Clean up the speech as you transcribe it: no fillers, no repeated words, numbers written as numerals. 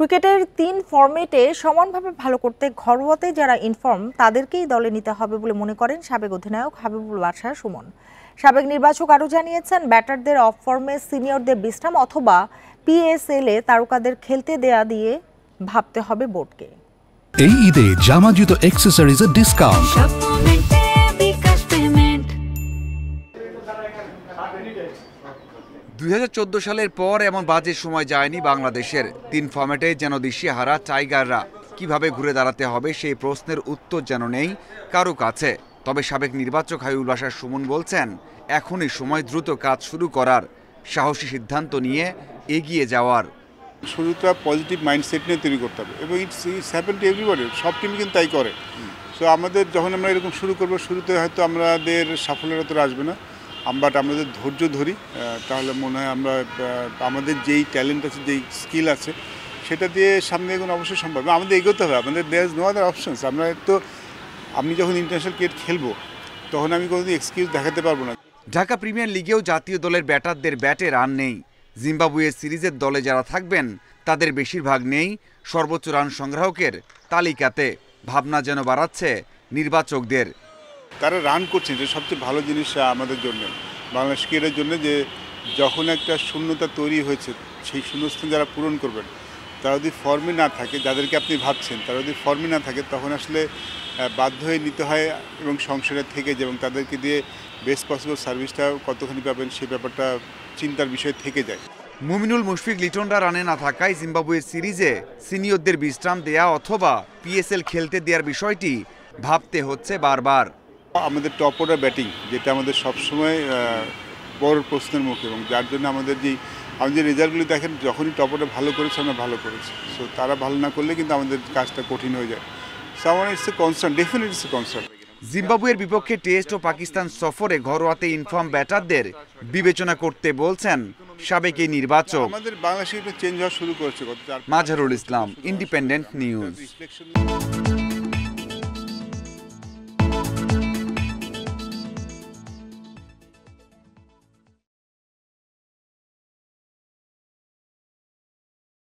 ক্রিকেটের ৩ ফরম্যাটে সমানভাবে ভালো করতে ঘরোয়াতে যারা ইনফর্ম তাদেরকেই দলে নিতে হবে বলে মনে করেন সাবেক অধিনায়ক হাবিবুল বাশার সুমন। সাবেক নির্বাচক আরও জানিয়েছেন, ব্যাটারদের অফ ফর্মে সিনিয়রদের বিশ্রাম অথবা পিএসএল-এ তারকাদের খেলতে দেয়া দিয়ে ভাবতে হবে বোর্ডকে। এই ঈদে জামা জুতো অ্যাকসেসরিজের ডিসকাউন্ট। 2014 সালের পর এমন বাজে সময় যায়নি বাংলাদেশের। 3 ফরম্যাটে যেন দিশেহারা টাইগাররা। কিভাবে ঘুরে দাঁড়াতে হবে সেই প্রশ্নের উত্তর যেন নেই কারো কাছে। তবে সাবেক নির্বাচক হাবিবুল বাশার সুমন বলছেন, এখনই সময় দ্রুত কাজ শুরু করার, সাহসী সিদ্ধান্ত নিয়ে এগিয়ে যাওয়ার। শুরুটা পজিটিভ মাইন্ডসেট নিয়ে তৈরি করতে হবে এবং ইটস হ্যাপেন টু এভরিবডি, সব টিম কিন্তু তাই করে। সো আমাদের যখন আমরা এরকম শুরু করবো, শুরুতে হয়তো আমাদের সাফল্যের তো আসবে না, বাট আমাদের ধৈর্য ধরি, তাহলে মনে হয় আমরা আমাদের যেই ট্যালেন্ট আছে, যেই স্কিল আছে, সেটা দিয়ে সামনে এগোনো অবশ্যই সম্ভব। আমাদের এগোতে হবে, আমাদের there is no other options. আমি যখন ইন্টারন্যাশনাল ক্রিকেট খেলবো, তখন আমি কোনোদিন এক্সকিউজ দেখাতে পারবো না। ঢাকা প্রিমিয়ার লিগেও জাতীয় দলের ব্যাটারদের ব্যাটে রান নেই। জিম্বাবুয়ের সিরিজের দলে যারা থাকবেন তাদের বেশিরভাগ নেই সর্বোচ্চ রান সংগ্রাহকের তালিকাতে। ভাবনা যেন বাড়াচ্ছে নির্বাচকদের। তারা রান করছে, যে সবচেয়ে ভালো জিনিস আমাদের জন্য, বাংলাদেশ ক্রিকেটের জন্য, যে যখন একটা শূন্যতা তৈরি হয়েছে, সেই শূন্যস্থান যারা পূরণ করবেন, তারা যদি ফর্মে না থাকে, যাদেরকে আপনি ভাবছেন তারা যদি ফর্মে না থাকে, তখন আসলে বাধ্য হয়ে নিতে হয় এবং সংসারে থেকে যে, এবং তাদেরকে দিয়ে বেস্ট পসিবল সার্ভিসটা কতখানি পাবেন সেই ব্যাপারটা চিন্তার বিষয় থেকে যায়। মুমিনুল, মুশফিক, লিটনরা রানে না থাকায় জিম্বাবুয়ের সিরিজে সিনিয়রদের বিশ্রাম দেয়া অথবা পিএসএল খেলতে দেওয়ার বিষয়টি ভাবতে হচ্ছে বারবার। আমাদের টপ অর্ডার ব্যাটিং, যেটা আমাদের সবসময় বড় প্রশ্নের মুখে, এবং যার জন্য আমাদের যে রেজাল্টগুলি দেখেন, যখনই টপ অর্ডার ভালো করেছে আমরা ভালো করেছি। সো তারা ভালো না করলে কিন্তু আমাদের কাজটা কঠিন হয়ে যায়। সো আমার it's a concern, definitely it's a concern. জিম্বাবুয়ের বিপক্ষে টেস্ট ও পাকিস্তান সফরে ঘরোয়াতে ইনফর্ম ব্যাটারদের বিবেচনা করতে বলছেন সাবেক এই নির্বাচক। আমাদের বাংলাদেশে চেঞ্জ হওয়া শুরু করেছে। Mazharul Islam, independent news.